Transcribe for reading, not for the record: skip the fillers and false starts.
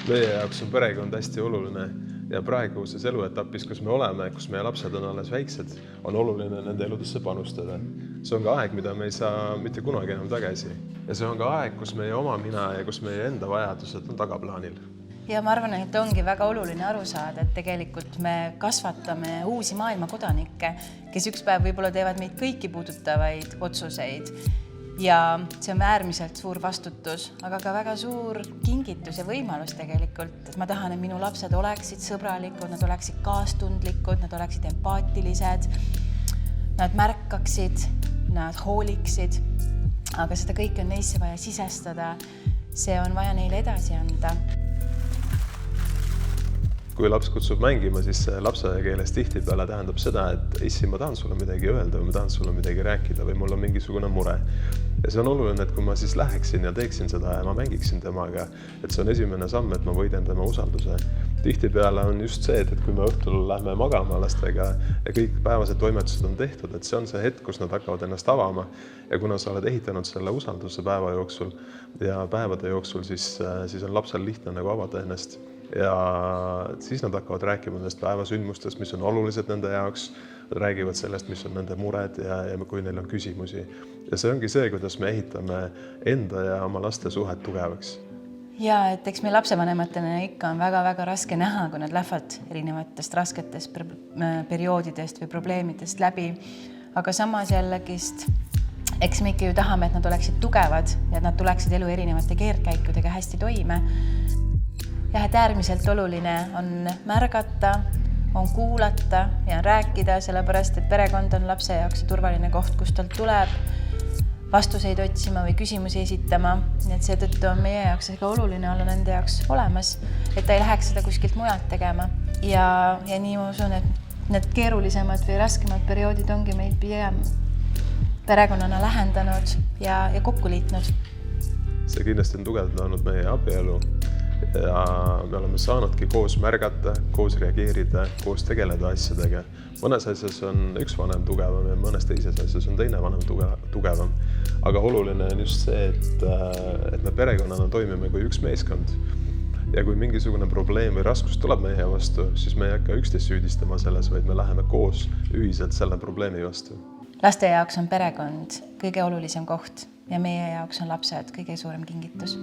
Meie jaoks on perekond hästi oluline ja praeguses eluetapis, kus me oleme, kus meie lapsed on alles väiksed, on oluline nende eludesse panustada. See on ka aeg, mida me ei saa mitte kunagi enam tagasi. Ja see on ka aeg, kus meie oma mina ja kus meie enda vajadused on tagaplaanil. Ja ma arvan, et ongi väga oluline aru saada, et tegelikult me kasvatame uusi maailma kodanikke, kes üks päev võib-olla teevad meid kõiki puudutavaid otsuseid. Ja see on äärmiselt suur vastutus, aga ka väga suur kingitus ja võimalus tegelikult. Et ma tahan, et minu lapsed oleksid sõbralikud, nad oleksid kaastundlikud, nad oleksid empaatilised, nad märkaksid, nad hooliksid, aga seda kõike on neisse vaja sisestada. See on vaja neile edasi anda. Kui laps kutsub mängima, siis lapsekeeles tihtipeale tähendab seda, et issi, ma tahan sulle midagi öelda või ma tahan sulle midagi rääkida või mul on mingisugune mure. Ja see on oluline, et kui ma siis läheksin ja teeksin seda ja ma mängiksin temaga, et see on esimene samm, et ma võidan tema usalduse. Tihtipeale on just see, et kui me õhtul lähme magama lastega ja kõik päevased toimetused on tehtud, et see on see hetk, kus nad hakkavad ennast avama. Ja kuna sa oled ehitanud selle usalduse päeva jooksul ja päevade jooksul, siis on lapsel lihtne nagu avada ennast. Ja siis nad hakkavad rääkima nendest päevasündmustest, mis on olulised nende jaoks, räägivad sellest, mis on nende mured ja kui neil on küsimusi. Ja see ongi see, kuidas me ehitame enda ja oma laste suhet tugevaks. Ja et eks me lapsevanematena ikka on väga-väga raske näha, kui nad lähevad erinevatest rasketest perioodidest või probleemidest läbi. Aga samas jällegist, eks me ikka ju tahame, et nad oleksid tugevad ja et nad tuleksid elu erinevate keerdkäikudega hästi toime. Ja et äärmiselt oluline on märgata, on kuulata ja rääkida, sellepärast, et perekond on lapse jaoks turvaline koht, kus tal tuleb vastuseid otsima või küsimusi esitama. Et seetõttu on meie jaoks ka oluline olla nende jaoks olemas, et ta ei läheks seda kuskilt mujalt tegema. Ja nii ma usun, et need keerulisemad või raskemad perioodid ongi meid pigem perekonnana lähendanud ja kokku liitnud. See kindlasti on tugevdanud meie abielu. Ja me oleme saanudki koos märgata, koos reageerida, koos tegeleda asjadega. Mõnes asjas on üks vanem tugevam ja mõnes teises asjas on teine vanem tugevam. Aga oluline on just see, et me perekonnana toimime kui üks meeskond. Ja kui mingisugune probleem või raskus tuleb meie vastu, siis me ei hakka üksteist süüdistama selles, vaid me läheme koos ühiselt selle probleemi vastu. Laste jaoks on perekond kõige olulisem koht ja meie jaoks on lapsed kõige suurem kingitus.